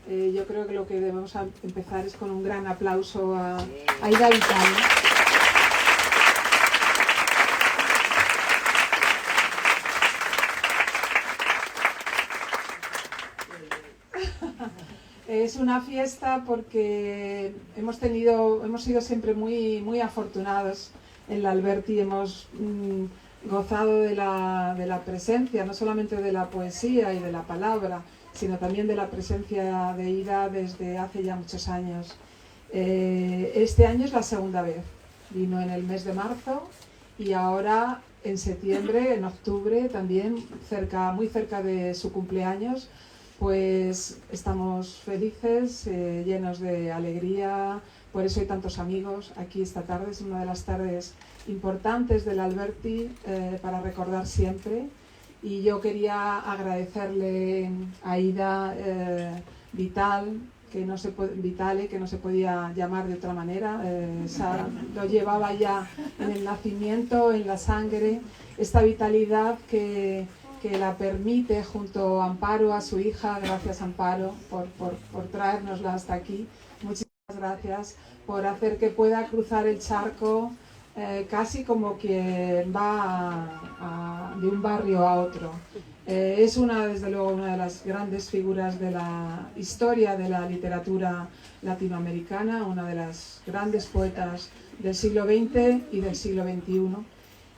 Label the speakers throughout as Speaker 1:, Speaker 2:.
Speaker 1: Yo creo que lo que debemos empezar es con un gran aplauso a Aida Vital. Es una fiesta porque hemos sido siempre muy afortunados en la Alberti, hemos gozado de la presencia, no solamente de la poesía y de la palabra, sino también de la presencia de Ida desde hace ya muchos años. Este año es la segunda vez, vino en el mes de marzo y ahora en septiembre, en octubre también, muy cerca de su cumpleaños, pues estamos felices, llenos de alegría. Por eso hay tantos amigos aquí esta tarde. Es una de las tardes importantes del Alberti para recordar siempre. Y yo quería agradecerle a Aida Vital, que no se podía llamar de otra manera. Lo llevaba ya en el nacimiento, en la sangre, esta vitalidad que la permite junto a Amparo, a su hija. Gracias, Amparo, por traérnosla hasta aquí. Muchísimas gracias por hacer que pueda cruzar el charco casi como quien va de un barrio a otro. Es desde luego una de las grandes figuras de la historia de la literatura latinoamericana, una de las grandes poetas del siglo XX y del siglo XXI.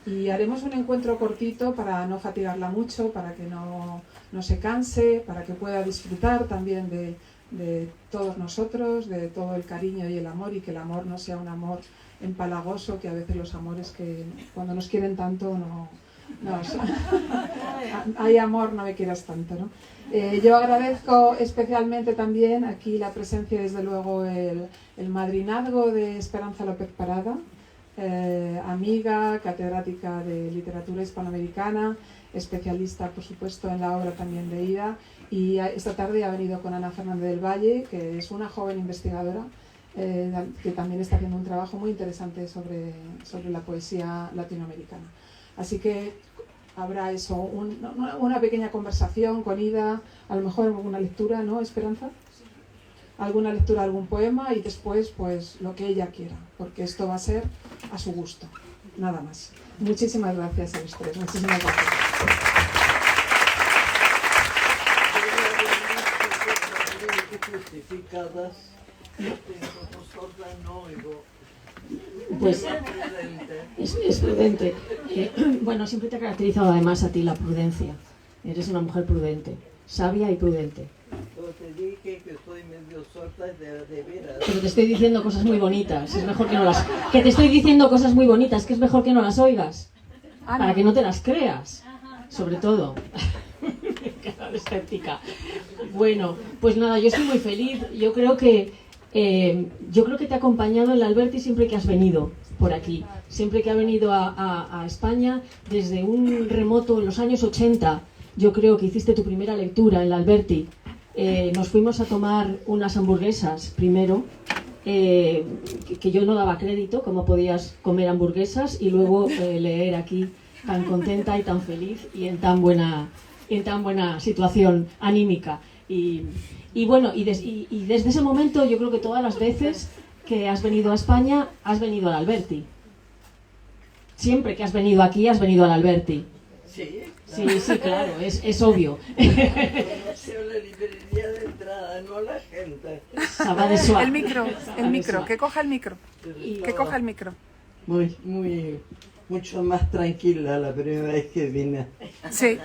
Speaker 1: Y haremos un encuentro cortito para no fatigarla mucho, para que no se canse, para que pueda disfrutar también de todos nosotros, de todo el cariño y el amor, y que el amor no sea un amor empalagoso, que a veces los amores que cuando nos quieren tanto hay amor, no me quieras tanto, ¿no? Yo agradezco especialmente también aquí la presencia, desde luego, el madrinazgo de Esperanza López Parada, amiga, catedrática de literatura hispanoamericana, especialista, por supuesto, en la obra también de Ida, y esta tarde ha venido con Ana Fernández del Valle, que es una joven investigadora que también está haciendo un trabajo muy interesante sobre la poesía latinoamericana. Así que habrá eso, una pequeña conversación con Ida, a lo mejor alguna lectura, ¿no, Esperanza? Alguna lectura, algún poema, y después pues lo que ella quiera, porque esto va a ser a su gusto, nada más. Muchísimas gracias a los tres, muchísimas gracias.
Speaker 2: Pues es prudente. Bueno, siempre te ha caracterizado además a ti la prudencia. Eres una mujer prudente, sabia y prudente.
Speaker 3: Te dije que soy medio sorda de veras.
Speaker 2: Pero te estoy diciendo cosas muy bonitas, es mejor que no las... Que te estoy diciendo cosas muy bonitas, que es mejor que no las oigas, para que no te las creas, sobre todo. Cara de escéptica. Bueno, pues nada, yo estoy muy feliz. Yo creo que te ha acompañado el Alberti siempre que has venido por aquí, siempre que ha venido a España, desde un remoto en los años 80. Yo creo que hiciste tu primera lectura en el Alberti. Nos fuimos a tomar unas hamburguesas primero, que yo no daba crédito, cómo podías comer hamburguesas y luego leer aquí tan contenta y tan feliz y en tan buena situación anímica. Y bueno, y desde ese momento yo creo que todas las veces que has venido a España, has venido al Alberti. Siempre que has venido aquí, has venido al Alberti.
Speaker 3: Sí.
Speaker 2: Sí, claro, es obvio.
Speaker 3: Conoceo la librería de entrada, no la gente.
Speaker 1: El micro, que coja el micro. Que coja el micro.
Speaker 3: Mucho más tranquila la primera vez que vine.
Speaker 2: Sí,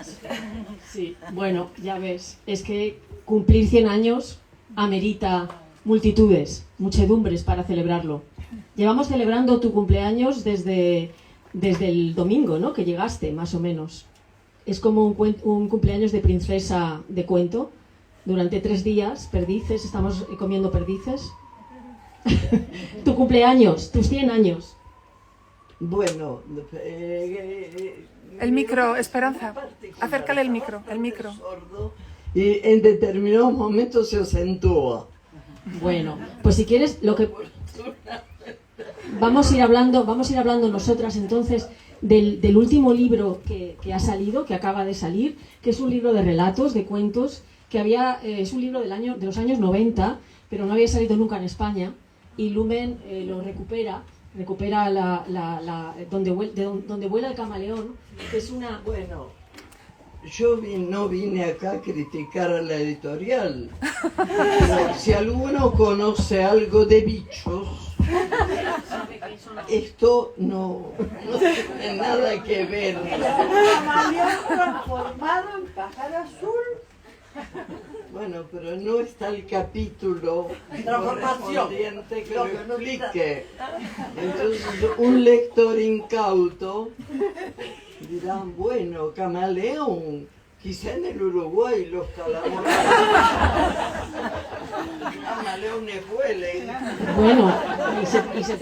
Speaker 2: bueno, ya ves, es que cumplir 100 años amerita multitudes, muchedumbres para celebrarlo. Llevamos celebrando tu cumpleaños desde el domingo, ¿no? Que llegaste, más o menos. Es como un cumpleaños de princesa de cuento. Durante 3 días, perdices, estamos comiendo perdices. Tu cumpleaños, tus 100 años.
Speaker 3: Bueno,
Speaker 1: el micro, Esperanza, acércale el micro.
Speaker 3: Sordo, y en determinados momentos se acentúa.
Speaker 2: Bueno, pues si quieres, vamos a ir hablando nosotras entonces del último libro que ha salido, que acaba de salir, que es un libro de relatos, de cuentos, que había, es un libro de los años 90, pero no había salido nunca en España, y Lumen lo recupera donde vuela el camaleón, que es una...
Speaker 3: Bueno, no vine acá a criticar a la editorial, pero si alguno conoce algo de bichos, esto no tiene nada que ver.
Speaker 4: Camaleón transformado en pájaro azul.
Speaker 3: Bueno, pero no está el capítulo correspondiente que lo explique. Entonces, un lector incauto dirá, bueno, camaleón, quizá en el Uruguay los camaleones vuelen.
Speaker 2: Bueno,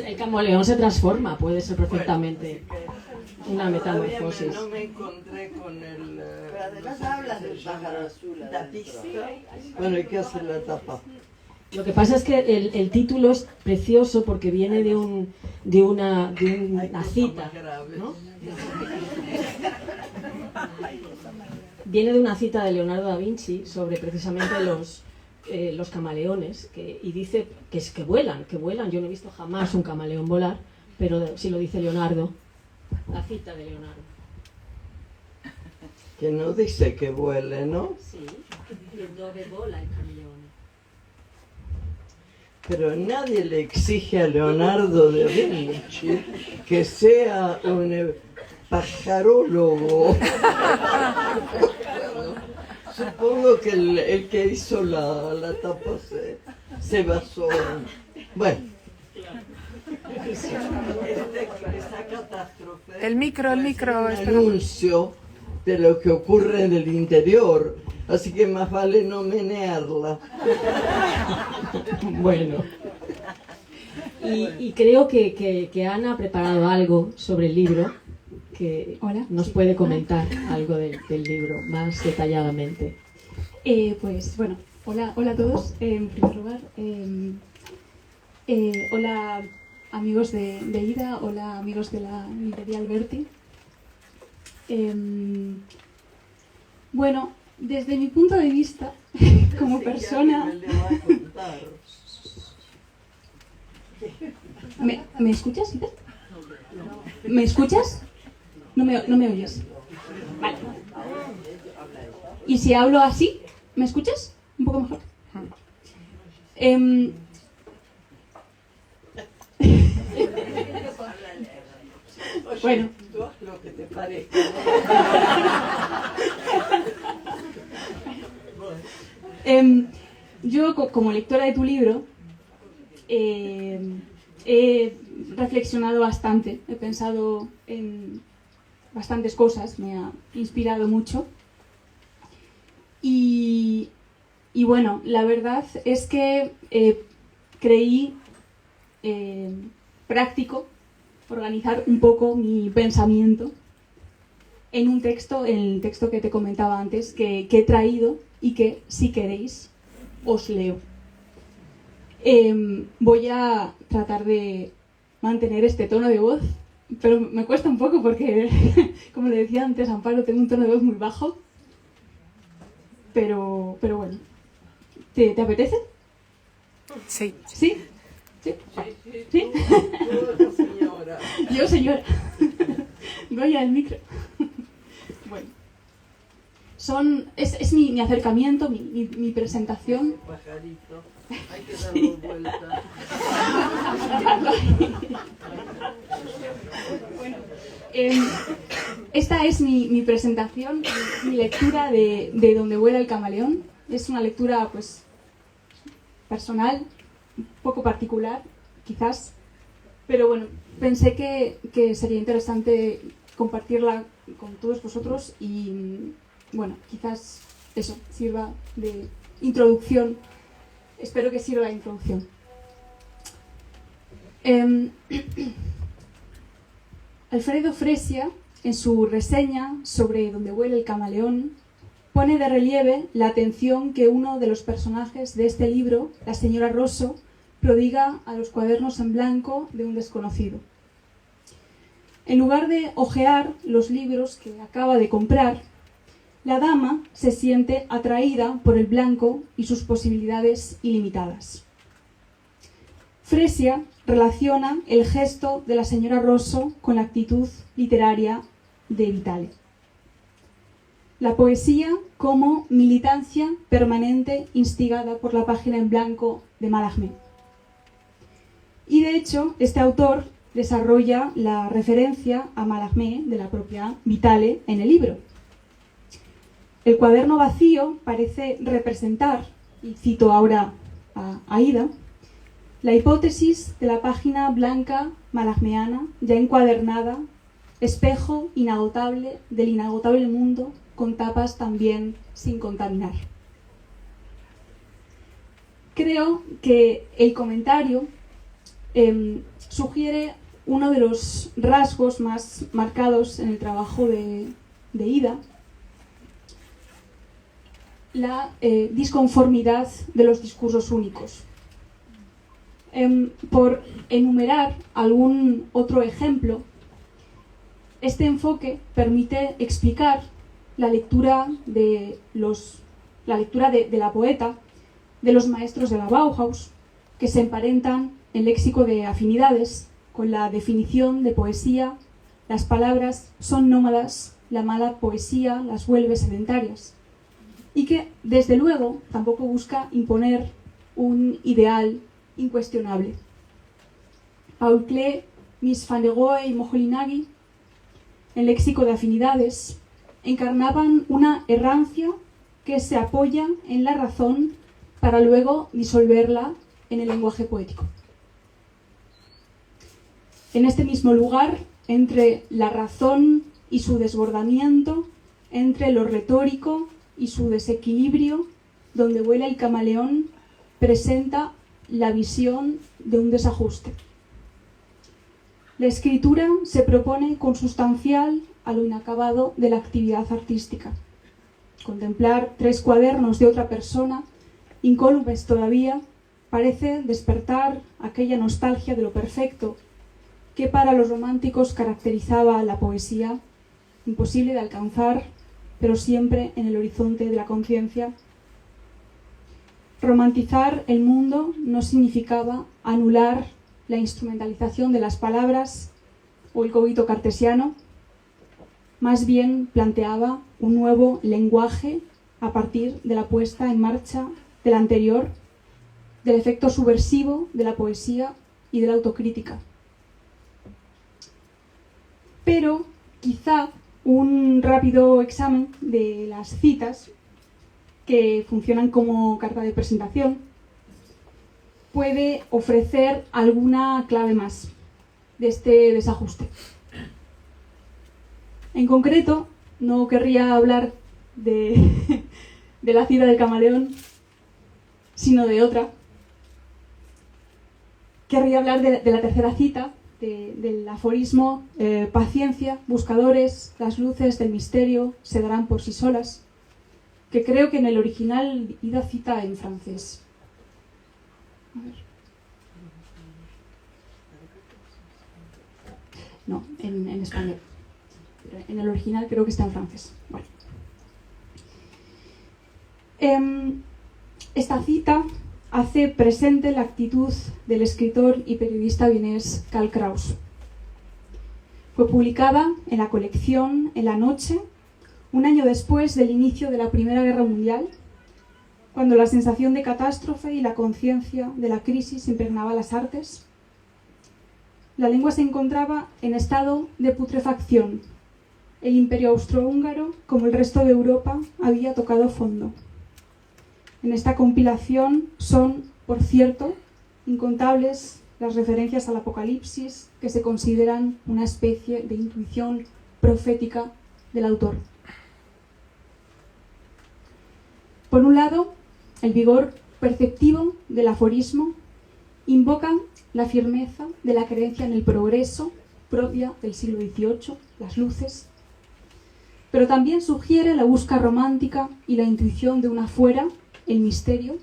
Speaker 2: el camaleón se transforma, puede ser perfectamente una metamorfosis.
Speaker 3: No me encontré con el...
Speaker 4: Pero además hablan del pájaro azul.
Speaker 3: tapista. Bueno, ¿y qué hace la tapa?
Speaker 2: Lo que pasa es que el título es precioso porque viene de una cita, ¿no? Viene de una cita de Leonardo da Vinci sobre precisamente los camaleones, y dice que vuelan. Yo no he visto jamás un camaleón volar, pero sí lo dice Leonardo, la cita de Leonardo.
Speaker 3: Que no dice que vuele, ¿no?
Speaker 2: Sí, dove vola el camaleón.
Speaker 3: Pero nadie le exige a Leonardo da Vinci que sea un pajarólogo. Supongo que el que hizo la tapa se basó en... Bueno. Esta catástrofe...
Speaker 1: El micro,
Speaker 3: es un anuncio de lo que ocurre en el interior, así que más vale no menearla.
Speaker 2: Bueno, y creo que Ana ha preparado algo sobre el libro, que nos puede comentar algo del libro más detalladamente.
Speaker 5: Pues bueno, hola a todos, en primer lugar. Hola amigos de Ida, hola amigos de la librería Alberti. Bueno, desde mi punto de vista, como persona... ¿Me escuchas, Ida? ¿Me escuchas? No me oyes. Vale. ¿Y si hablo así? ¿Me escuchas? Un poco mejor. Bueno.
Speaker 3: Lo que te parezca.
Speaker 5: Yo, como lectora de tu libro, he reflexionado bastante, he pensado en bastantes cosas, me ha inspirado mucho. Y bueno, la verdad es que creí práctico organizar un poco mi pensamiento en un texto, en el texto que te comentaba antes, que he traído y que, si queréis, os leo. Voy a tratar de mantener este tono de voz, pero me cuesta un poco porque, como le decía antes a Amparo, tengo un tono de voz muy bajo. Pero bueno, ¿te apetece?
Speaker 1: Sí.
Speaker 5: ¿Sí? ¿Sí? ¿Sí?
Speaker 3: Señora.
Speaker 5: Yo, señora. Voy al micro. Bueno. Es mi acercamiento, mi presentación.
Speaker 3: Pajarito, hay que darlo vuelta.
Speaker 5: Bueno, esta es mi presentación, mi lectura de Donde vuela el camaleón. Es una lectura, pues, personal, un poco particular, quizás, pero bueno, pensé que sería interesante compartirla con todos vosotros y, bueno, quizás eso sirva de introducción. Espero que sirva de introducción. Alfredo Fresia, en su reseña sobre Donde vuela el camaleón, pone de relieve la atención que uno de los personajes de este libro, la señora Rosso, prodiga a los cuadernos en blanco de un desconocido. En lugar de hojear los libros que acaba de comprar, la dama se siente atraída por el blanco y sus posibilidades ilimitadas. Fresia relaciona el gesto de la señora Rosso con la actitud literaria de Vitale. La poesía como militancia permanente instigada por la página en blanco de Mallarmé. Y de hecho, este autor desarrolla la referencia a Mallarmé de la propia Vitale en el libro. El cuaderno vacío parece representar, y cito ahora a Aida, la hipótesis de la página blanca mallarméana ya encuadernada, espejo inagotable del inagotable mundo con tapas también sin contaminar. Creo que el comentario sugiere uno de los rasgos más marcados en el trabajo de Ida, la disconformidad de los discursos únicos. Por enumerar algún otro ejemplo, este enfoque permite explicar la lectura de la poeta de los maestros de la Bauhaus, que se emparentan en léxico de afinidades con la definición de poesía: las palabras son nómadas, la mala poesía las vuelve sedentarias, y que, desde luego, tampoco busca imponer un ideal incuestionable. Paul Klee, Mies van der Rohe y Moholy-Nagy, en léxico de afinidades, encarnaban una errancia que se apoya en la razón para luego disolverla en el lenguaje poético. En este mismo lugar, entre la razón y su desbordamiento, entre lo retórico y su desequilibrio, donde vuela el camaleón, presenta la visión de un desajuste. La escritura se propone consustancial a lo inacabado de la actividad artística. Contemplar 3 cuadernos de otra persona, incólumes todavía, parece despertar aquella nostalgia de lo perfecto que para los románticos caracterizaba la poesía, imposible de alcanzar, pero siempre en el horizonte de la conciencia. Romantizar el mundo no significaba anular la instrumentalización de las palabras o el cogito cartesiano, más bien planteaba un nuevo lenguaje a partir de la puesta en marcha del anterior, del efecto subversivo de la poesía y de la autocrítica. Pero quizá un rápido examen de las citas, que funcionan como carta de presentación, puede ofrecer alguna clave más de este desajuste. En concreto, no querría hablar de la cita del camaleón, sino de otra. Querría hablar de la tercera cita, del aforismo: paciencia, buscadores, las luces del misterio se darán por sí solas, que creo que en el original Ida cita en francés. A ver. No, en español. Pero en el original creo que está en francés. Bueno. Esta cita hace presente la actitud del escritor y periodista vienés Karl Kraus. Fue publicada en la colección En la noche, un año después del inicio de la Primera Guerra Mundial, cuando la sensación de catástrofe y la conciencia de la crisis impregnaba las artes. La lengua se encontraba en estado de putrefacción. El imperio austrohúngaro, como el resto de Europa, había tocado fondo. En esta compilación son, por cierto, incontables las referencias al Apocalipsis, que se consideran una especie de intuición profética del autor. Por un lado, el vigor perceptivo del aforismo invoca la firmeza de la creencia en el progreso propia del siglo XVIII, las luces, pero también sugiere la búsqueda romántica y la intuición de una fuera, el misterio.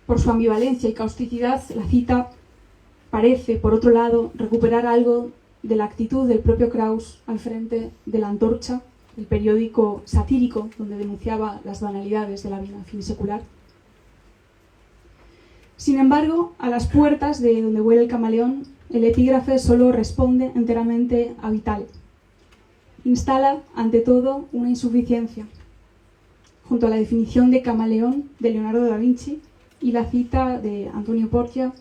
Speaker 5: Por su ambivalencia y causticidad, la cita parece, por otro lado, recuperar algo de la actitud del propio Kraus al frente de la antorcha, el periódico satírico donde denunciaba las banalidades de la vida finisecular. Sin embargo, a las puertas de Donde vuela el camaleón, el epígrafe solo responde enteramente a Vital. Instala, ante todo, una insuficiencia. Junto a la definición de camaleón de Leonardo da Vinci y la cita de Antonio Porcia,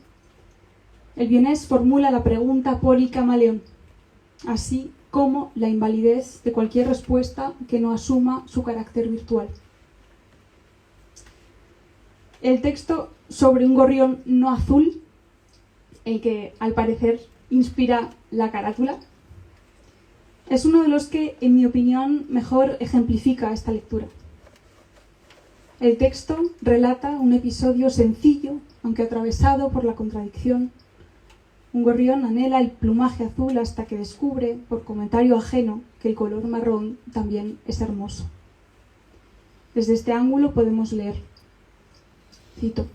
Speaker 5: el vienés formula la pregunta por el camaleón, así como la invalidez de cualquier respuesta que no asuma su carácter virtual. El texto sobre un gorrión no azul, el que al parecer inspira la carátula, es uno de los que, en mi opinión, mejor ejemplifica esta lectura. El texto relata un episodio sencillo, aunque atravesado por la contradicción. Un gorrión anhela el plumaje azul hasta que descubre, por comentario ajeno, que el color marrón también es hermoso. Desde este ángulo podemos leer, cito: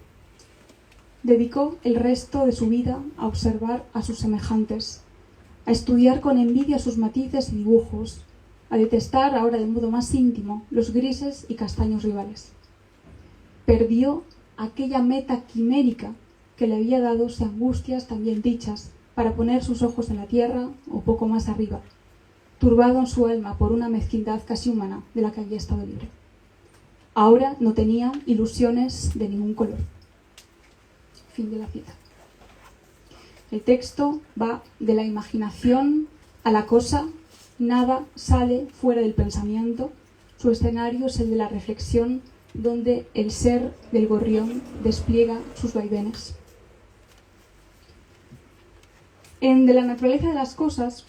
Speaker 5: dedicó el resto de su vida a observar a sus semejantes, a estudiar con envidia sus matices y dibujos, a detestar ahora de modo más íntimo los grises y castaños rivales. Perdió aquella meta quimérica que le había dado angustias también dichas para poner sus ojos en la tierra o poco más arriba, turbado en su alma por una mezquindad casi humana de la que había estado libre. Ahora no tenía ilusiones de ningún color. Fin de la cita. El texto va de la imaginación a la cosa, nada sale fuera del pensamiento, su escenario es el de la reflexión, donde el ser del gorrión despliega sus vaivenes. En De la naturaleza de las cosas,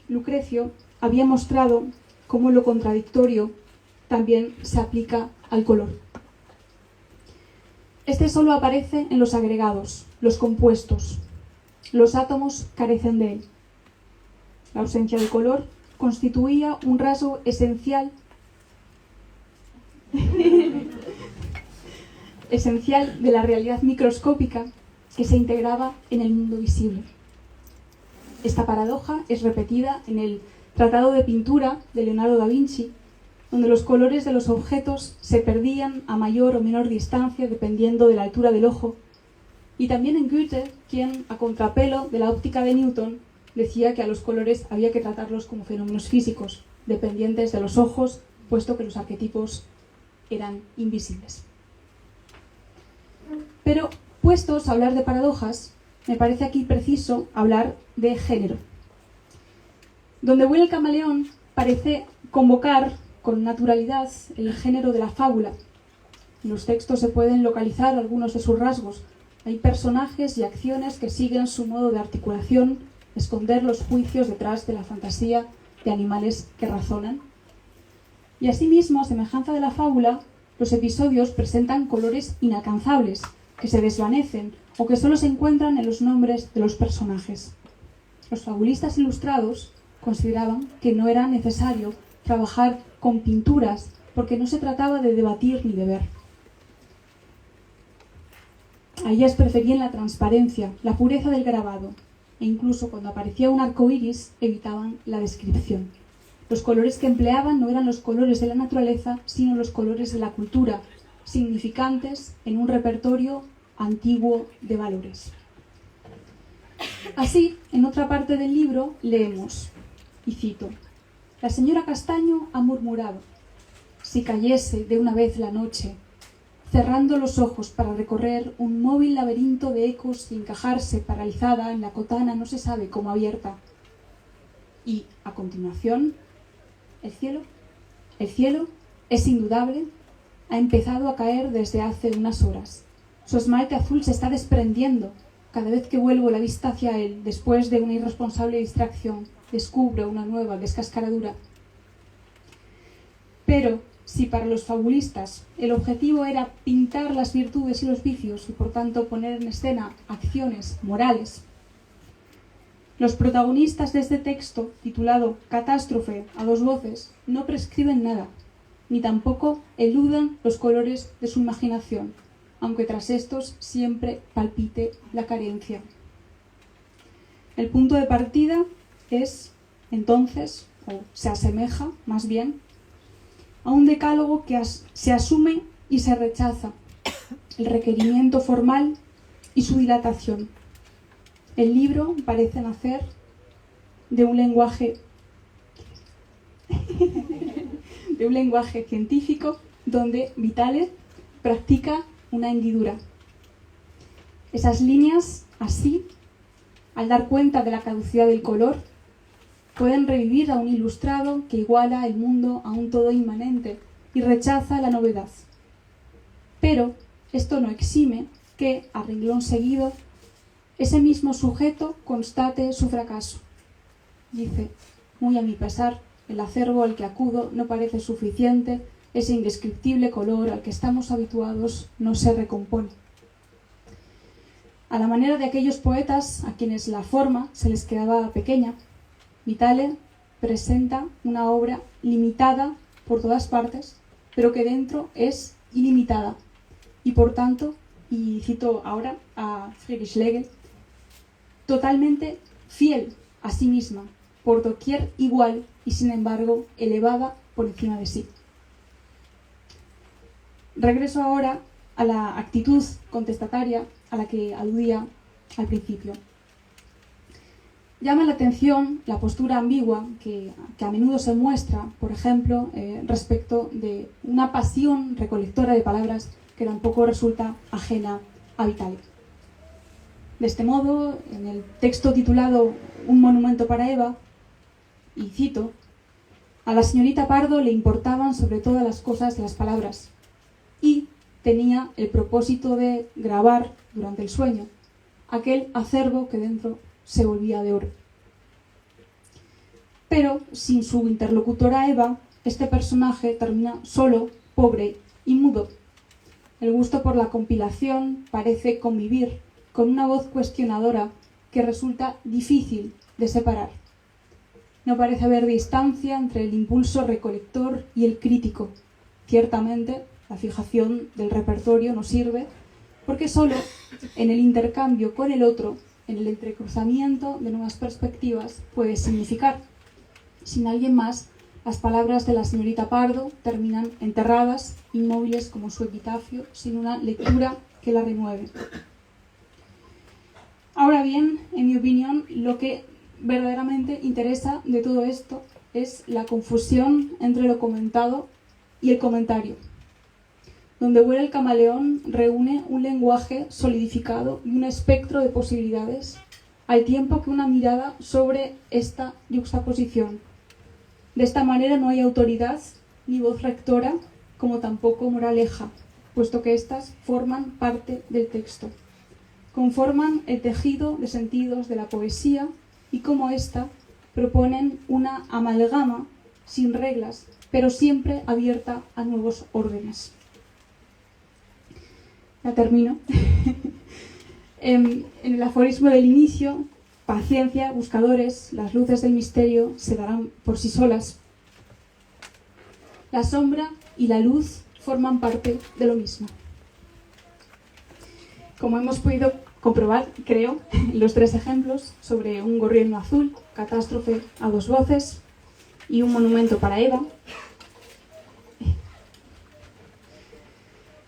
Speaker 5: Lucrecio había mostrado cómo lo contradictorio también se aplica al color. Este solo aparece en los agregados, los compuestos. Los átomos carecen de él. La ausencia de color constituía un rasgo esencial de la realidad microscópica que se integraba en el mundo visible. Esta paradoja es repetida en el Tratado de Pintura de Leonardo da Vinci, donde los colores de los objetos se perdían a mayor o menor distancia dependiendo de la altura del ojo, y también en Goethe, quien, a contrapelo de la óptica de Newton, decía que a los colores había que tratarlos como fenómenos físicos, dependientes de los ojos, puesto que los arquetipos eran invisibles. Pero, puestos a hablar de paradojas, me parece aquí preciso hablar de género. Donde vuela el camaleón parece convocar con naturalidad el género de la fábula. En los textos se pueden localizar algunos de sus rasgos. Hay personajes y acciones que siguen su modo de articulación, esconder los juicios detrás de la fantasía de animales que razonan. Y asimismo, a semejanza de la fábula, los episodios presentan colores inalcanzables, que se desvanecen o que solo se encuentran en los nombres de los personajes. Los fabulistas ilustrados consideraban que no era necesario trabajar con pinturas porque no se trataba de debatir ni de ver. A ellas preferían la transparencia, la pureza del grabado, e incluso cuando aparecía un arco iris evitaban la descripción. Los colores que empleaban no eran los colores de la naturaleza, sino los colores de la cultura, significantes en un repertorio antiguo de valores. Así, en otra parte del libro leemos, y cito: la señora Castaño ha murmurado: si cayese de una vez la noche, cerrando los ojos para recorrer un móvil laberinto de ecos y encajarse paralizada en la cotana no se sabe cómo abierta. Y, a continuación, el cielo es indudable, ha empezado a caer desde hace unas horas. Su esmalte azul se está desprendiendo. Cada vez que vuelvo la vista hacia él, después de una irresponsable distracción, descubro una nueva descascaradura. Pero, si para los fabulistas el objetivo era pintar las virtudes y los vicios y por tanto poner en escena acciones morales, los protagonistas de este texto, titulado Catástrofe a dos voces, no prescriben nada, ni tampoco eluden los colores de su imaginación, aunque tras estos siempre palpite la carencia. El punto de partida es, entonces, o se asemeja, más bien, a un decálogo que se asume y se rechaza, el requerimiento formal y su dilatación. El libro parece nacer de un lenguaje científico donde Vitale practica una hendidura. Esas líneas, así, al dar cuenta de la caducidad del color, pueden revivir a un ilustrado que iguala el mundo a un todo inmanente y rechaza la novedad. Pero esto no exime que, a renglón seguido, ese mismo sujeto constate su fracaso. Dice, muy a mi pesar, el acervo al que acudo no parece suficiente, ese indescriptible color al que estamos habituados no se recompone. A la manera de aquellos poetas a quienes la forma se les quedaba pequeña, Vitale presenta una obra limitada por todas partes, pero que dentro es ilimitada. Y por tanto, y cito ahora a Friedrich Schlegel, totalmente fiel a sí misma, por doquier igual y sin embargo elevada por encima de sí. Regreso ahora a la actitud contestataria a la que aludía al principio. Llama la atención la postura ambigua que a menudo se muestra, por ejemplo, respecto de una pasión recolectora de palabras que tampoco resulta ajena a Vitale. De este modo, en el texto titulado Un monumento para Eva, y cito, a la señorita Pardo le importaban sobre todas las cosas las palabras y tenía el propósito de grabar durante el sueño aquel acervo que dentro se volvía de oro. Pero sin su interlocutora Eva, este personaje termina solo, pobre y mudo. El gusto por la compilación parece convivir con una voz cuestionadora que resulta difícil de separar. No parece haber distancia entre el impulso recolector y el crítico. Ciertamente, la fijación del repertorio no sirve, porque solo en el intercambio con el otro, en el entrecruzamiento de nuevas perspectivas, puede significar. Sin alguien más, las palabras de la señorita Pardo terminan enterradas, inmóviles como su epitafio, sin una lectura que la renueve. Ahora bien, en mi opinión, lo que verdaderamente interesa de todo esto es la confusión entre lo comentado y el comentario. Donde vuela el camaleón reúne un lenguaje solidificado y un espectro de posibilidades, al tiempo que una mirada sobre esta yuxtaposición. De esta manera no hay autoridad ni voz rectora, como tampoco moraleja, puesto que éstas forman parte del texto. Conforman el tejido de sentidos de la poesía y como ésta proponen una amalgama sin reglas, pero siempre abierta a nuevos órdenes. Ya termino. En el aforismo del inicio, paciencia, buscadores, las luces del misterio se darán por sí solas. La sombra y la luz forman parte de lo mismo. Como hemos podido comprobar, creo, los tres ejemplos sobre un gorrión azul, catástrofe a dos voces y un monumento para Eva,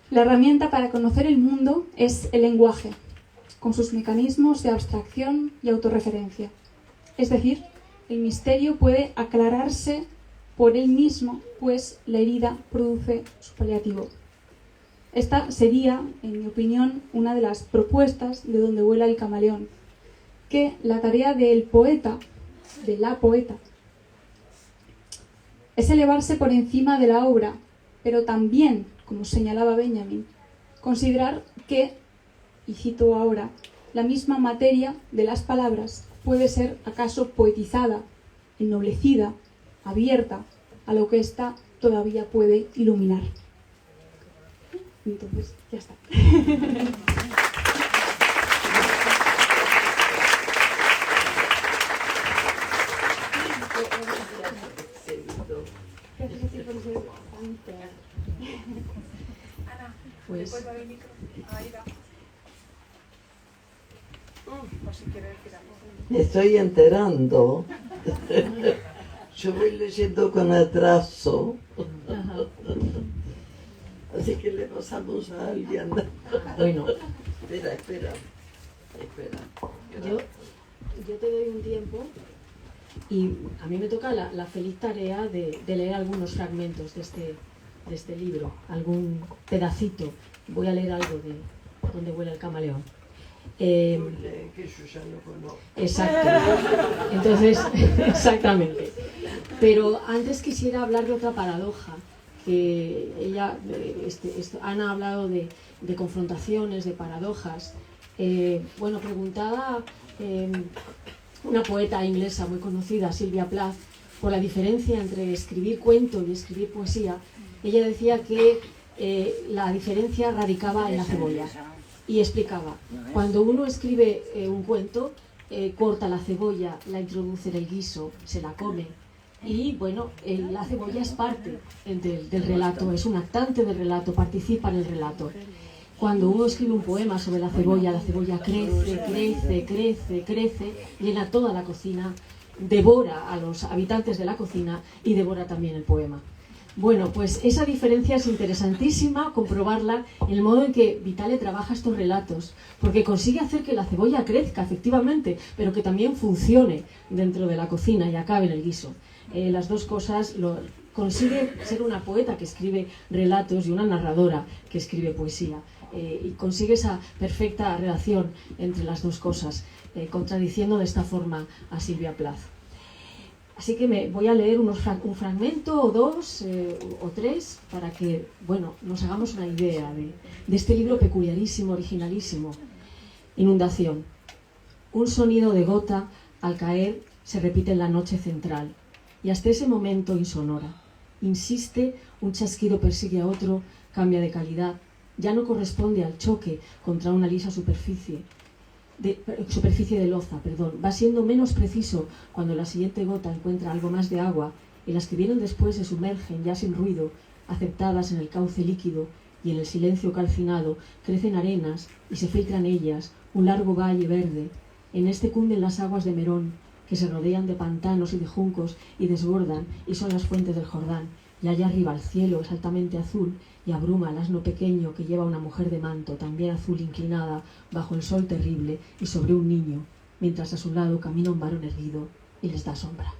Speaker 5: la herramienta para conocer el mundo es el lenguaje, con sus mecanismos de abstracción y autorreferencia. Es decir, el misterio puede aclararse por él mismo, pues la herida produce su paliativo. Esta sería, en mi opinión, una de las propuestas de Donde vuela el camaleón, que la tarea del poeta, de la poeta, es elevarse por encima de la obra, pero también, como señalaba Benjamin, considerar que, y cito ahora, la misma materia de las palabras puede ser acaso poetizada, ennoblecida, abierta a lo que ésta todavía puede iluminar. Entonces, ya está.
Speaker 1: Pues,
Speaker 3: me estoy enterando Yo voy leyendo con atraso.
Speaker 2: Ajá.
Speaker 3: Así que le pasamos a alguien.
Speaker 2: Bueno,
Speaker 3: Espera.
Speaker 2: yo te doy un tiempo y a mí me toca la feliz tarea de leer algunos fragmentos de este libro, algún pedacito. Voy a leer algo de Donde vuela el camaleón.
Speaker 3: Que yo ya no conozco.
Speaker 2: Exacto. Entonces, exactamente. Pero antes quisiera hablar de otra paradoja, que Ana ha hablado de confrontaciones, de paradojas. Bueno, preguntaba una poeta inglesa muy conocida, Sylvia Plath, por la diferencia entre escribir cuento y escribir poesía. Ella decía que la diferencia radicaba en la cebolla. Y explicaba, cuando uno escribe un cuento, corta la cebolla, la introduce en el guiso, se la come. Y bueno, la cebolla es parte del relato, es un actante del relato, participa en el relato. Cuando uno escribe un poema sobre la cebolla crece, llena toda la cocina, devora a los habitantes de la cocina y devora también el poema. Bueno, pues esa diferencia es interesantísima comprobarla en el modo en que Vitale trabaja estos relatos, porque consigue hacer que la cebolla crezca, efectivamente, pero que también funcione dentro de la cocina y acabe en el guiso. Las dos cosas, consigue ser una poeta que escribe relatos y una narradora que escribe poesía. Y consigue esa perfecta relación entre las dos cosas, contradiciendo de esta forma a Sylvia Plath. Así que me voy a leer un fragmento o dos o tres para que, bueno, nos hagamos una idea de este libro peculiarísimo, originalísimo. Inundación. Un sonido de gota al caer se repite en la noche central y hasta ese momento insonora. Insiste, un chasquido persigue a otro, cambia de calidad, ya no corresponde al choque contra una lisa superficie de loza, va siendo menos preciso cuando la siguiente gota encuentra algo más de agua y las que vienen después se sumergen ya sin ruido, aceptadas en el cauce líquido, y en el silencio calcinado crecen arenas y se filtran ellas, un largo valle verde. En este cunden las aguas de Merón, que se rodean de pantanos y de juncos y desbordan y son las fuentes del Jordán, y allá arriba el cielo es altamente azul y abruma al asno pequeño que lleva una mujer de manto, también azul, inclinada bajo el sol terrible y sobre un niño, mientras a su lado camina un varón erguido y les da sombra.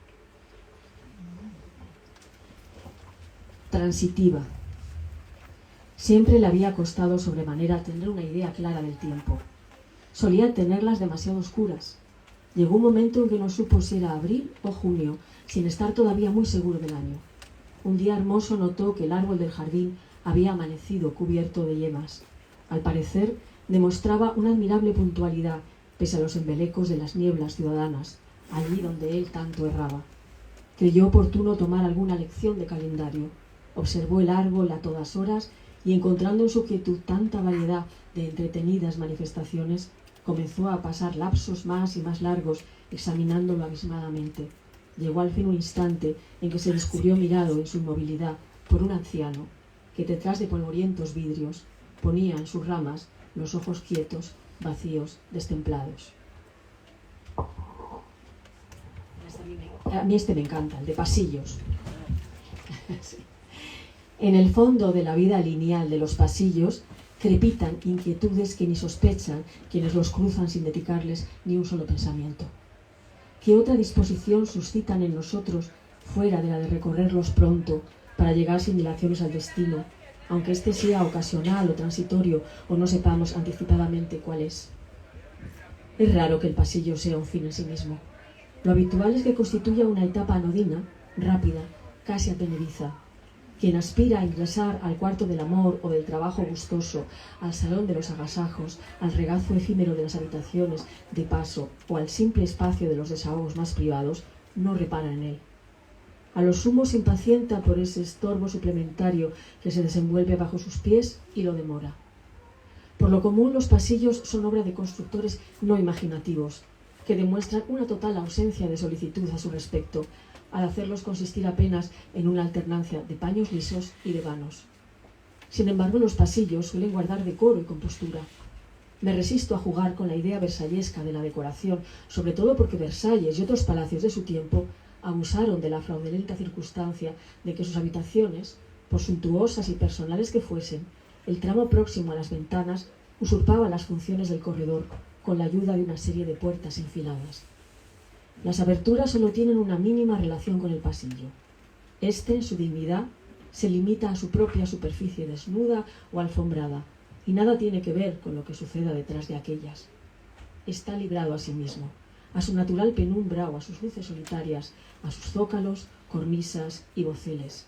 Speaker 2: Transitiva. Siempre le había costado sobremanera tener una idea clara del tiempo. Solía tenerlas demasiado oscuras. Llegó un momento en que no supo si era abril o junio, sin estar todavía muy seguro del año. Un día hermoso notó que el árbol del jardín había amanecido cubierto de yemas. Al parecer, demostraba una admirable puntualidad, pese a los embelecos de las nieblas ciudadanas, allí donde él tanto erraba. Creyó oportuno tomar alguna lección de calendario. Observó el árbol a todas horas y, encontrando en su quietud tanta variedad de entretenidas manifestaciones, comenzó a pasar lapsos más y más largos examinándolo abismadamente. Llegó al fin un instante en que se descubrió mirado en su inmovilidad por un anciano que detrás de polvorientos vidrios ponía en sus ramas los ojos quietos, vacíos, destemplados. A mí este me encanta, el de pasillos. Sí. En el fondo de la vida lineal de los pasillos crepitan inquietudes que ni sospechan quienes los cruzan sin dedicarles ni un solo pensamiento. ¿Qué otra disposición suscitan en nosotros fuera de la de recorrerlos pronto para llegar sin dilaciones al destino, aunque éste sea ocasional o transitorio o no sepamos anticipadamente cuál es? Es raro que el pasillo sea un fin en sí mismo. Lo habitual es que constituya una etapa anodina, rápida, casi advenediza. Quien aspira a ingresar al cuarto del amor o del trabajo gustoso, al salón de los agasajos, al regazo efímero de las habitaciones de paso o al simple espacio de los desahogos más privados, no repara en él. A lo sumo se impacienta por ese estorbo suplementario que se desenvuelve bajo sus pies y lo demora. Por lo común, los pasillos son obra de constructores no imaginativos, que demuestran una total ausencia de solicitud a su respecto, al hacerlos consistir apenas en una alternancia de paños lisos y de vanos. Sin embargo, los pasillos suelen guardar decoro y compostura. Me resisto a jugar con la idea versallesca de la decoración, sobre todo porque Versalles y otros palacios de su tiempo abusaron de la fraudulenta circunstancia de que sus habitaciones, por suntuosas y personales que fuesen, el tramo próximo a las ventanas usurpaba las funciones del corredor con la ayuda de una serie de puertas enfiladas. Las aberturas solo tienen una mínima relación con el pasillo. Este, en su dignidad, se limita a su propia superficie desnuda o alfombrada, y nada tiene que ver con lo que suceda detrás de aquellas. Está librado a sí mismo, a su natural penumbra o a sus luces solitarias, a sus zócalos, cornisas y voceles.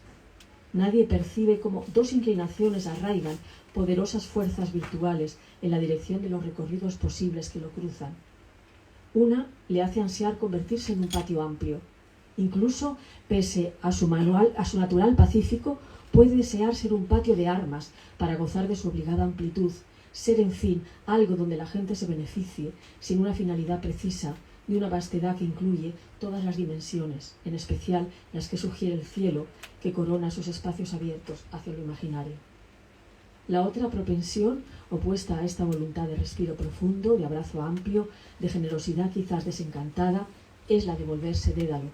Speaker 2: Nadie percibe cómo dos inclinaciones arraigan poderosas fuerzas virtuales en la dirección de los recorridos posibles que lo cruzan. Una le hace ansiar convertirse en un patio amplio. Incluso, pese a su natural pacífico, puede desear ser un patio de armas para gozar de su obligada amplitud, ser, en fin, algo donde la gente se beneficie, sin una finalidad precisa, de una vastedad que incluye todas las dimensiones, en especial las que sugiere el cielo, que corona sus espacios abiertos hacia lo imaginario. La otra propensión, opuesta a esta voluntad de respiro profundo, de abrazo amplio, de generosidad quizás desencantada, es la de volverse dédalo.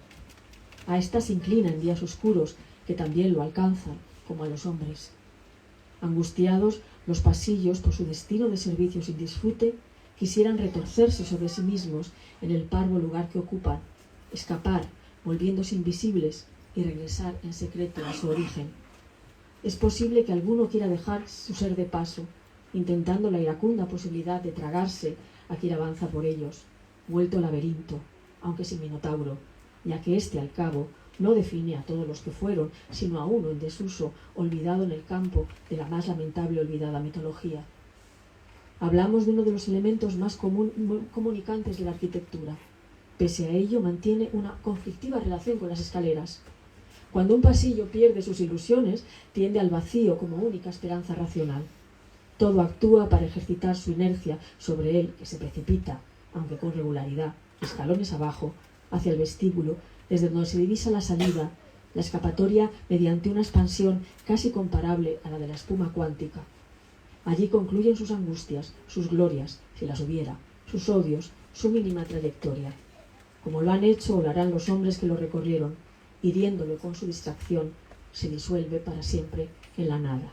Speaker 2: A esta se inclina en días oscuros, que también lo alcanzan, como a los hombres. Angustiados, los pasillos, por su destino de servicio sin disfrute, quisieran retorcerse sobre sí mismos en el parvo lugar que ocupan, escapar, volviéndose invisibles, y regresar en secreto a su origen. Es posible que alguno quiera dejar su ser de paso, intentando la iracunda posibilidad de tragarse a quien avanza por ellos, vuelto laberinto, aunque sin minotauro, ya que éste, al cabo, no define a todos los que fueron, sino a uno en desuso, olvidado en el campo de la más lamentable olvidada mitología. Hablamos de uno de los elementos más comunicantes de la arquitectura. Pese a ello, mantiene una conflictiva relación con las escaleras. Cuando un pasillo pierde sus ilusiones, tiende al vacío como única esperanza racional. Todo actúa para ejercitar su inercia sobre él, que se precipita, aunque con regularidad, escalones abajo, hacia el vestíbulo, desde donde se divisa la salida, la escapatoria mediante una expansión casi comparable a la de la espuma cuántica. Allí concluyen sus angustias, sus glorias, si las hubiera, sus odios, su mínima trayectoria. Como lo han hecho o lo harán los hombres que lo recorrieron, hiriéndolo con su distracción, se disuelve para siempre en la nada.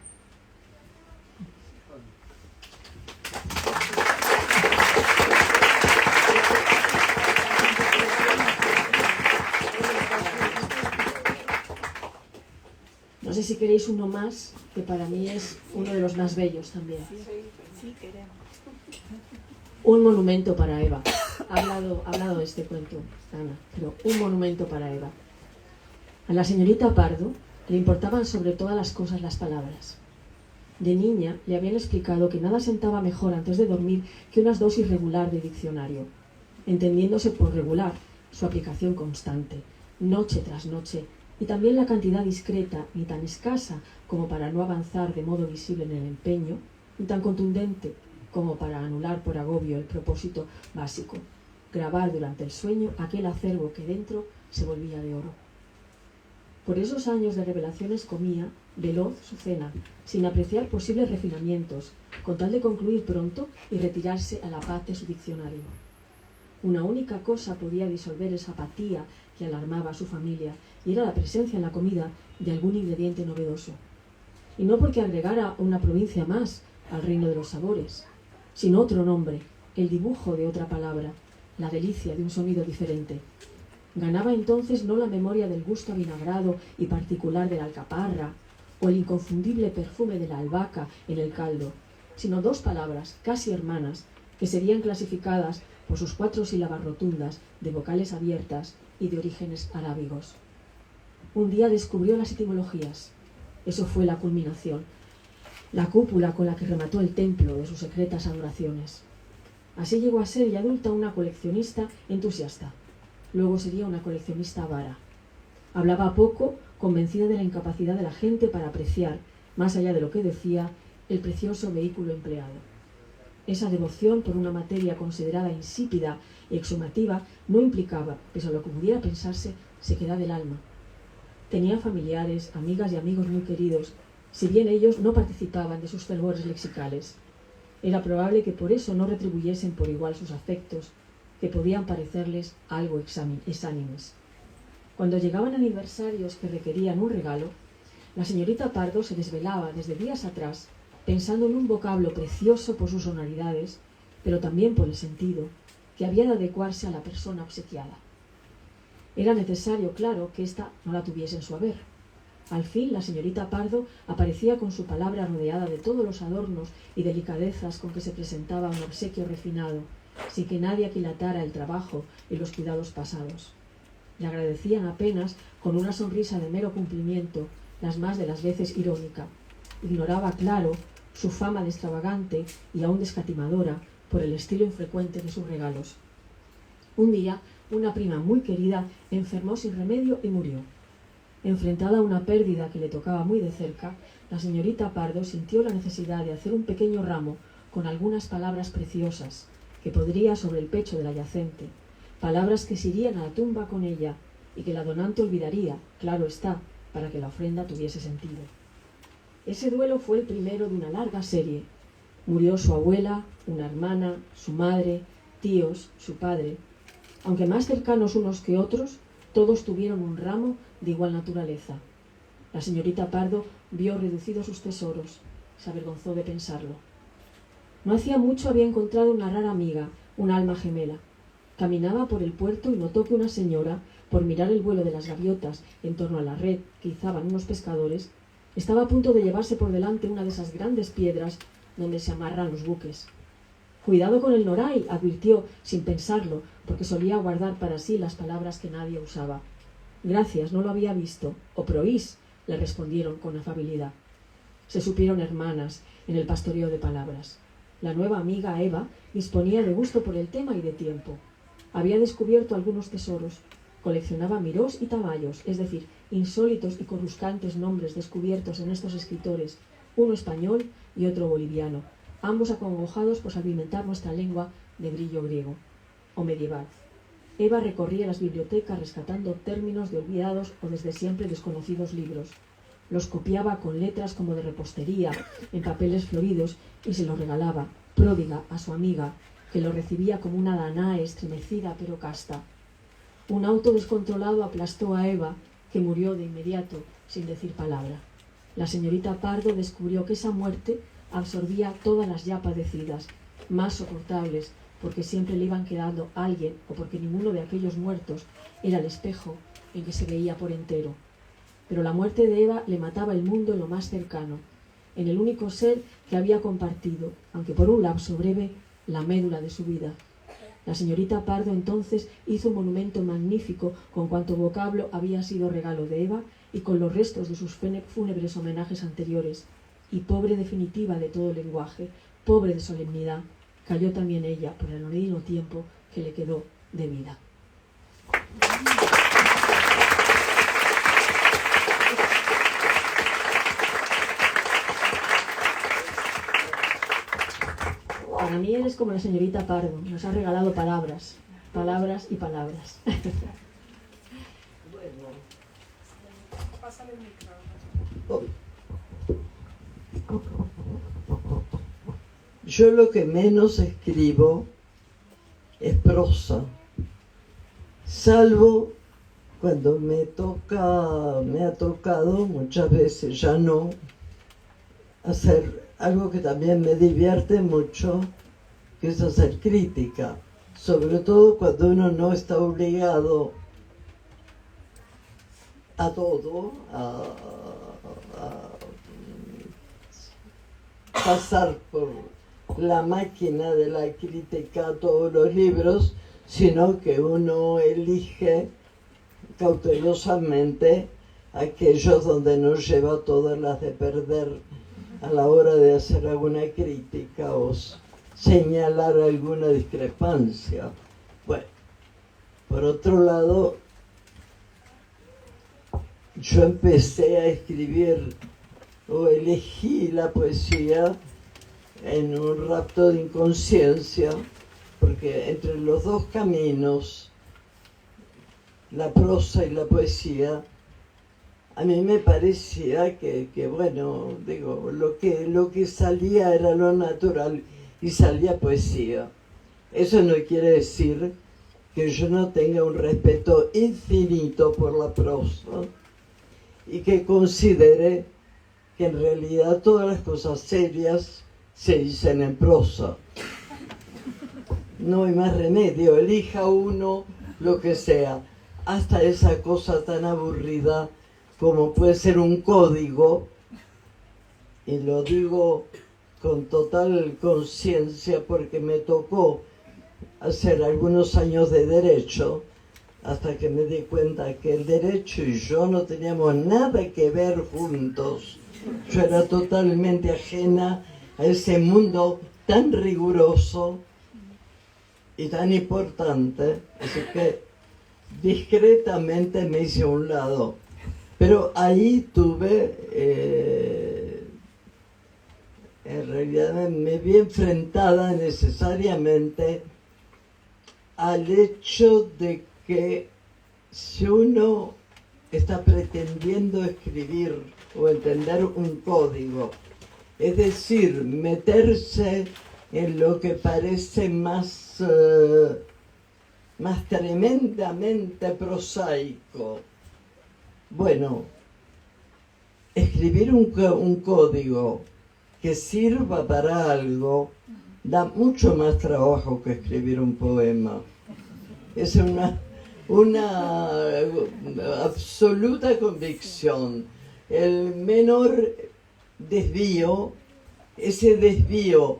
Speaker 2: No sé si queréis uno más, que para mí es uno de los más bellos también.
Speaker 4: Sí, queremos.
Speaker 2: Un monumento para Eva. Ha hablado de este cuento, Ana, pero un monumento para Eva. A la señorita Pardo le importaban sobre todas las cosas las palabras. De niña le habían explicado que nada sentaba mejor antes de dormir que una dosis regular de diccionario, entendiéndose por regular su aplicación constante, noche tras noche, y también la cantidad discreta, ni tan escasa como para no avanzar de modo visible en el empeño, ni tan contundente como para anular por agobio el propósito básico, grabar durante el sueño aquel acervo que dentro se volvía de oro. Por esos años de revelaciones comía, veloz, su cena, sin apreciar posibles refinamientos, con tal de concluir pronto y retirarse a la paz de su diccionario. Una única cosa podía disolver esa apatía que alarmaba a su familia, y era la presencia en la comida de algún ingrediente novedoso. Y no porque agregara una provincia más al reino de los sabores, sino otro nombre, el dibujo de otra palabra, la delicia de un sonido diferente. Ganaba entonces no la memoria del gusto avinagrado y particular de la alcaparra, o el inconfundible perfume de la albahaca en el caldo, sino dos palabras casi hermanas que serían clasificadas por sus 4 sílabas rotundas de vocales abiertas y de orígenes arábigos. Un día descubrió las etimologías. Eso fue la culminación, la cúpula con la que remató el templo de sus secretas adoraciones. Así llegó a ser ya adulta una coleccionista entusiasta. Luego sería una coleccionista avara. Hablaba poco, convencida de la incapacidad de la gente para apreciar, más allá de lo que decía, el precioso vehículo empleado. Esa devoción por una materia considerada insípida y exhumativa no implicaba, pese a lo que pudiera pensarse, sequedad del alma. Tenía familiares, amigas y amigos muy queridos, si bien ellos no participaban de sus fervores lexicales. Era probable que por eso no retribuyesen por igual sus afectos, que podían parecerles algo exánimes. Cuando llegaban aniversarios que requerían un regalo, la señorita Pardo se desvelaba desde días atrás pensando en un vocablo precioso por sus sonoridades, pero también por el sentido, que había de adecuarse a la persona obsequiada. Era necesario, claro, que ésta no la tuviese en su haber. Al fin, la señorita Pardo aparecía con su palabra rodeada de todos los adornos y delicadezas con que se presentaba un obsequio refinado, sin que nadie aquilatara el trabajo y los cuidados pasados. Le agradecían apenas con una sonrisa de mero cumplimiento, las más de las veces irónica. Ignoraba, claro, su fama de extravagante y aún de escatimadora por el estilo infrecuente de sus regalos. Un día, una prima muy querida enfermó sin remedio y murió. Enfrentada a una pérdida que le tocaba muy de cerca, la señorita Pardo sintió la necesidad de hacer un pequeño ramo con algunas palabras preciosas que pondría sobre el pecho de la yacente, palabras que se irían a la tumba con ella y que la donante olvidaría, claro está, para que la ofrenda tuviese sentido. Ese duelo fue el primero de una larga serie. Murió su abuela, una hermana, su madre, tíos, su padre. Aunque más cercanos unos que otros, todos tuvieron un ramo de igual naturaleza. La señorita Pardo vio reducidos sus tesoros. Se avergonzó de pensarlo. No hacía mucho había encontrado una rara amiga, una alma gemela. Caminaba por el puerto y notó que una señora, por mirar el vuelo de las gaviotas en torno a la red que izaban unos pescadores, estaba a punto de llevarse por delante una de esas grandes piedras donde se amarran los buques. «Cuidado con el noray», advirtió, sin pensarlo, porque solía guardar para sí las palabras que nadie usaba. «Gracias, no lo había visto. O proís», le respondieron con afabilidad. Se supieron hermanas en el pastoreo de palabras. La nueva amiga Eva disponía de gusto por el tema y de tiempo. Había descubierto algunos tesoros. Coleccionaba mirós y taballos, es decir, insólitos y coruscantes nombres descubiertos en estos escritores, uno español y otro boliviano, ambos acongojados por alimentar nuestra lengua de brillo griego o medieval. Eva recorría las bibliotecas rescatando términos de olvidados o desde siempre desconocidos libros. Los copiaba con letras como de repostería, en papeles floridos, y se los regalaba, pródiga, a su amiga, que lo recibía como una danae estremecida pero casta. Un auto descontrolado aplastó a Eva, que murió de inmediato, sin decir palabra. La señorita Pardo descubrió que esa muerte absorbía todas las ya padecidas, más soportables, porque siempre le iban quedando alguien o porque ninguno de aquellos muertos era el espejo en que se veía por entero. Pero la muerte de Eva le mataba el mundo en lo más cercano, en el único ser que había compartido, aunque por un lapso breve, la médula de su vida. La señorita Pardo entonces hizo un monumento magnífico con cuanto vocablo había sido regalo de Eva y con los restos de sus fúnebres homenajes anteriores. Y pobre definitiva de todo lenguaje, pobre de solemnidad, cayó también ella por el anodino tiempo que le quedó de vida. Para mí eres como la señorita Pardo, nos ha regalado palabras, palabras y palabras.
Speaker 3: Yo lo que menos escribo es prosa, salvo cuando me ha tocado, muchas veces ya no, hacer algo que también me divierte mucho, que es hacer crítica, sobre todo cuando uno no está obligado a todo, a pasar por la máquina de la crítica a todos los libros, sino que uno elige cautelosamente aquellos donde no lleva todas las de perder a la hora de hacer alguna crítica o señalar alguna discrepancia. Bueno, por otro lado, yo empecé a escribir o elegí la poesía en un rapto de inconsciencia, porque entre los dos caminos, la prosa y la poesía, a mí me parecía que bueno, digo, lo que salía era lo natural y salía poesía. Eso no quiere decir que yo no tenga un respeto infinito por la prosa y que considere que en realidad todas las cosas serias se dicen en prosa. No hay más remedio, elija uno lo que sea, hasta esa cosa tan aburrida como puede ser un código, y lo digo con total conciencia porque me tocó hacer algunos años de derecho, hasta que me di cuenta que el derecho y yo no teníamos nada que ver juntos. Yo era totalmente ajena a ese mundo tan riguroso y tan importante, así que discretamente me hice a un lado. Pero ahí tuve, en realidad me vi enfrentada necesariamente al hecho de que si uno está pretendiendo escribir o entender un código, es decir, meterse en lo que parece más tremendamente prosaico. Bueno, escribir un código que sirva para algo da mucho más trabajo que escribir un poema. Es una absoluta convicción. El menor desvío, ese desvío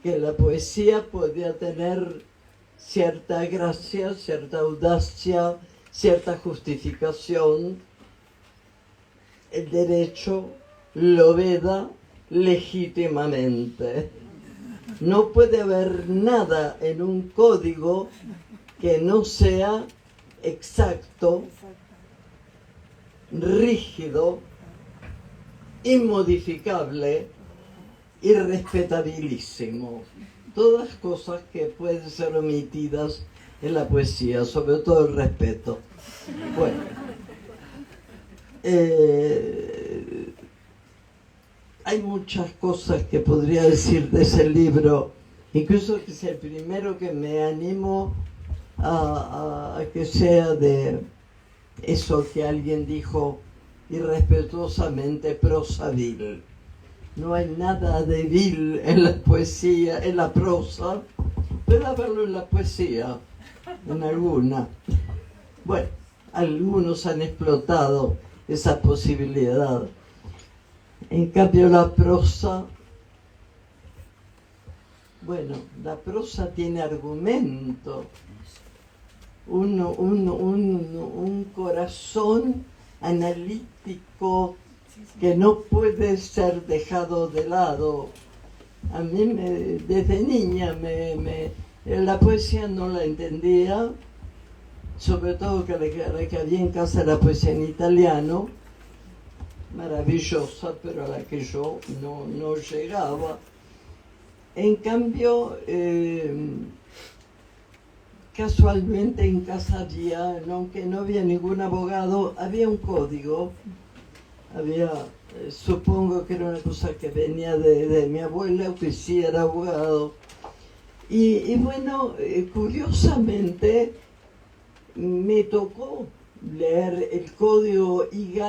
Speaker 3: que la poesía podía tener cierta gracia, cierta audacia, cierta justificación, el derecho lo veda legítimamente. No puede haber nada en un código que no sea exacto, rígido, inmodificable y respetabilísimo. Todas cosas que pueden ser omitidas en la poesía, sobre todo el respeto. Bueno, hay muchas cosas que podría decir de ese libro, incluso que es el primero que me animo a que sea de eso que alguien dijo irrespetuosamente, prosa vil. No hay nada de vil en la poesía, en la prosa, puede haberlo en la poesía, en alguna. Bueno, algunos han explotado esa posibilidad. En cambio la prosa, bueno, la prosa tiene argumento, un corazón analítico que no puede ser dejado de lado. A mí desde niña la poesía no la entendía, sobre todo que la que había en casa era poesía en italiano, maravillosa, pero a la que yo no llegaba. En cambio, casualmente en casa había, aunque no había ningún abogado, había un código. Había, supongo que era una cosa que venía de mi abuela, que sí era abogado. Y bueno, curiosamente me tocó leer el código y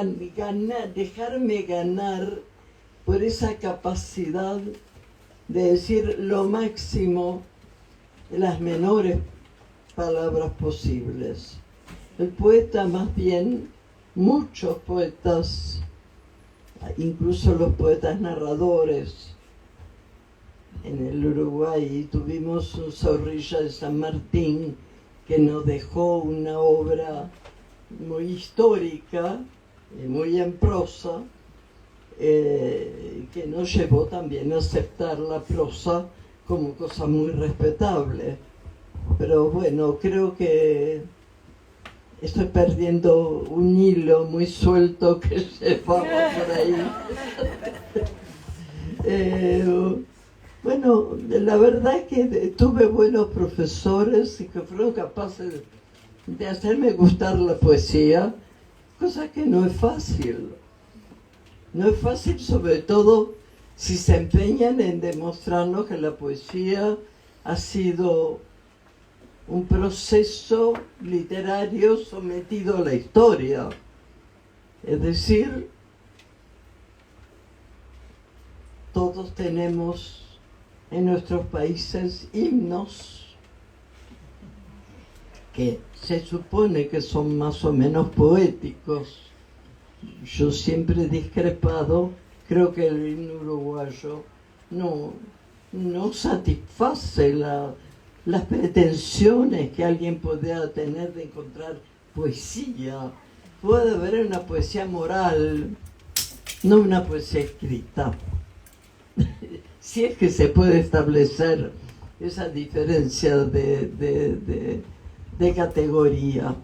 Speaker 3: dejarme ganar por esa capacidad de decir lo máximo de las menores palabras posibles. El poeta, más bien, muchos poetas, incluso los poetas narradores, en el Uruguay tuvimos un Zorrilla de San Martín que nos dejó una obra muy histórica y muy en prosa, que nos llevó también a aceptar la prosa como cosa muy respetable. Pero bueno, creo que estoy perdiendo un hilo muy suelto que llevaba por ahí. Bueno, la verdad es que tuve buenos profesores y que fueron capaces de hacerme gustar la poesía, cosa que no es fácil. No es fácil, sobre todo si se empeñan en demostrarnos que la poesía ha sido un proceso literario sometido a la historia. Es decir, todos tenemos en nuestros países himnos que se supone que son más o menos poéticos. Yo siempre he discrepado, creo que el himno uruguayo no satisface las pretensiones que alguien pueda tener de encontrar poesía. Puede haber una poesía moral, no una poesía escrita. Si es que se puede establecer esa diferencia de categoría.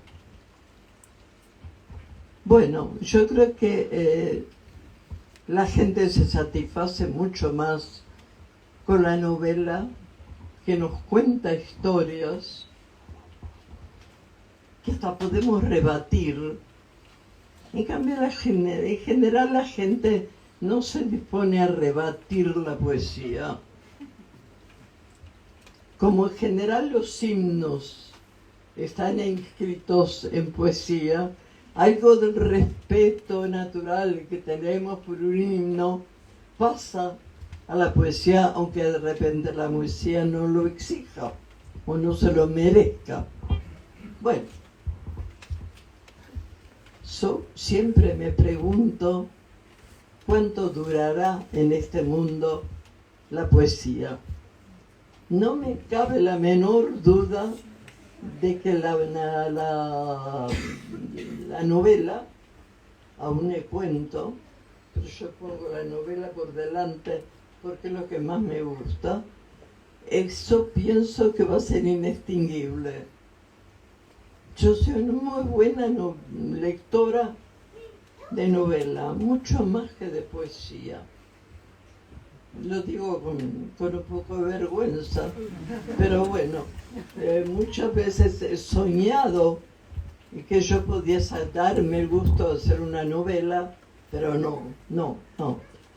Speaker 3: Bueno, yo creo que la gente se satisface mucho más con la novela, que nos cuenta historias que hasta podemos rebatir. En cambio, en general la gente no se dispone a rebatir la poesía. Como en general los himnos están inscritos en poesía, algo del respeto natural que tenemos por un himno pasa a la poesía, aunque de repente la poesía no lo exija o no se lo merezca. Bueno, yo siempre me pregunto cuánto durará en este mundo la poesía. No me cabe la menor duda de que la novela, aún le cuento, pero yo pongo la novela por delante porque es lo que más me gusta, eso pienso que va a ser inextinguible. Yo soy una muy buena lectora de novela, mucho más que de poesía. Lo digo con un poco de vergüenza, pero bueno, muchas veces he soñado que yo podía darme el gusto de hacer una novela, pero no.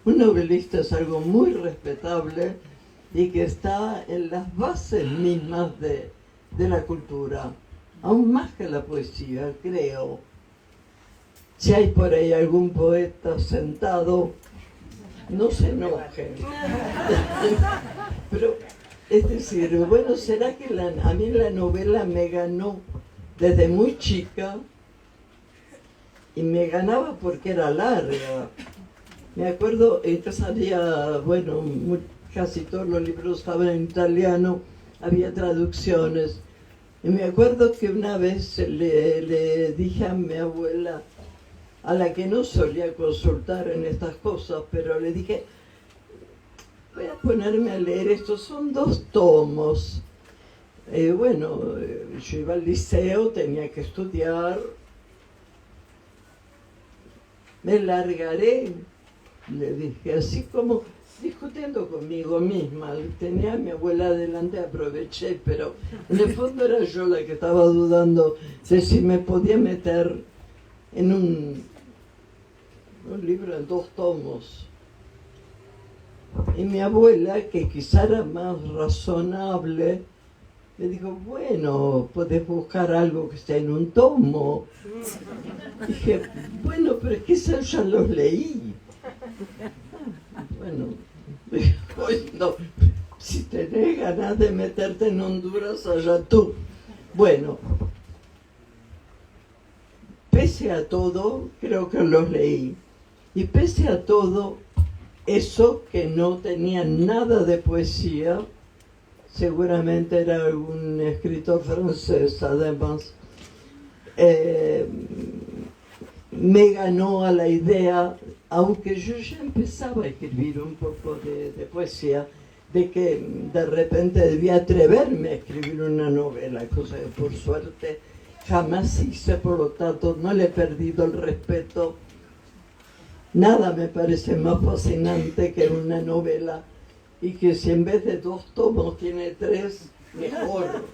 Speaker 3: Un novelista es algo muy respetable y que está en las bases mismas de la cultura, aún más que la poesía, creo. Si hay por ahí algún poeta sentado, no se enojen. Pero, es decir, bueno, ¿será que a mí la novela me ganó desde muy chica? Y me ganaba porque era larga. Me acuerdo que salía, bueno, casi todos los libros estaban en italiano, había traducciones. Y me acuerdo que una vez le dije a mi abuela, a la que no solía consultar en estas cosas, pero le dije, voy a ponerme a leer esto, son 2 tomos. Bueno, yo iba al liceo, tenía que estudiar, me largaré, le dije, así como discutiendo conmigo misma. Tenía a mi abuela adelante, aproveché, pero en el fondo era yo la que estaba dudando de si me podía meter en un libro en 2 tomos. Y mi abuela, que quizá era más razonable, me dijo, bueno, puedes buscar algo que esté en un tomo. Dije, bueno, pero es que eso ya los leí. Bueno, no, si tenés ganas de meterte en Honduras, allá tú. Bueno, pese a todo, creo que los leí. Y pese a todo, eso que no tenía nada de poesía, seguramente era algún escritor francés, además, me ganó a la idea, aunque yo ya empezaba a escribir un poco de poesía, de que de repente debía atreverme a escribir una novela, cosa que por suerte jamás hice, por lo tanto no le he perdido el respeto. Nada me parece más fascinante que una novela, y que si en vez de 2 tomos tiene 3, mejor.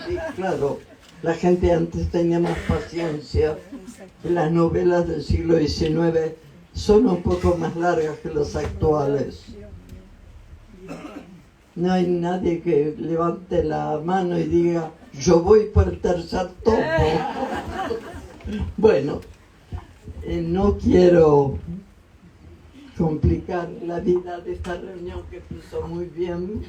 Speaker 3: Sí, claro, la gente antes tenía más paciencia. Las novelas del siglo XIX son un poco más largas que las actuales. No hay nadie que levante la mano y diga, yo voy por el tercer tomo. Bueno, no quiero complicar la vida de esta reunión que empezó muy bien.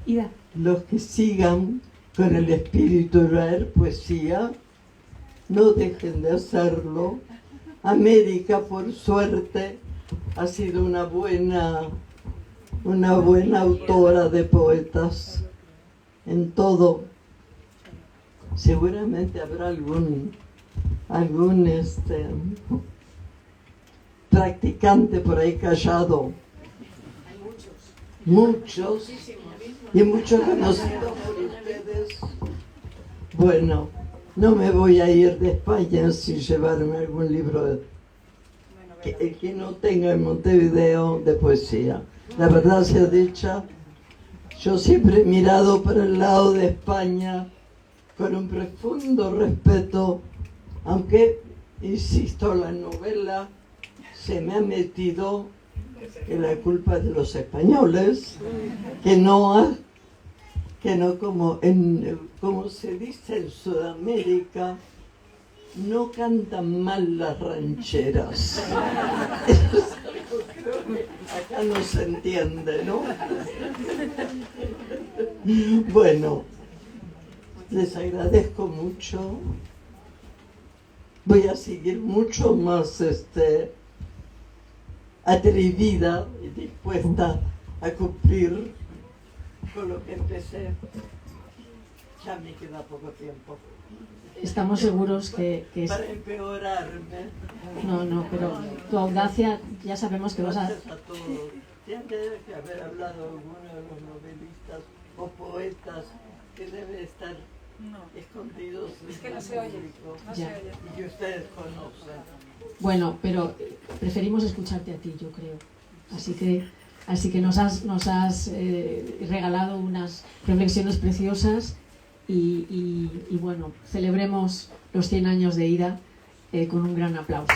Speaker 5: Ida.
Speaker 3: Los que sigan con el espíritu de leer poesía, no dejen de hacerlo. América, por suerte, ha sido una buena autora de poetas en todo. Seguramente habrá algún practicante por ahí callado. Muchos. Y muchos conocidos por ustedes. Bueno, no me voy a ir de España sin llevarme algún libro que no tenga en Montevideo de poesía. La verdad sea dicha, yo siempre he mirado para el lado de España con un profundo respeto, aunque, insisto, la novela se me ha metido que la culpa es de los españoles, que no como se dice en Sudamérica, no cantan mal las rancheras. Acá no se entiende, ¿no? Bueno, les agradezco mucho. Voy a seguir mucho más atrevida y dispuesta a cumplir con lo que empecé. Ya me queda poco tiempo.
Speaker 2: Estamos seguros que es...
Speaker 3: Para empeorarme.
Speaker 2: No, pero tu audacia ya sabemos que vas a...
Speaker 3: Gracias a todos. Tiene que haber hablado alguno de los novelistas o poetas que deben estar escondidos.
Speaker 1: Es que no se oye. No se oye.
Speaker 3: Y que ustedes conocen.
Speaker 2: Bueno, pero preferimos escucharte a ti, yo creo. Así que nos has regalado unas reflexiones preciosas y bueno, celebremos los 100 años de Ida con un gran aplauso.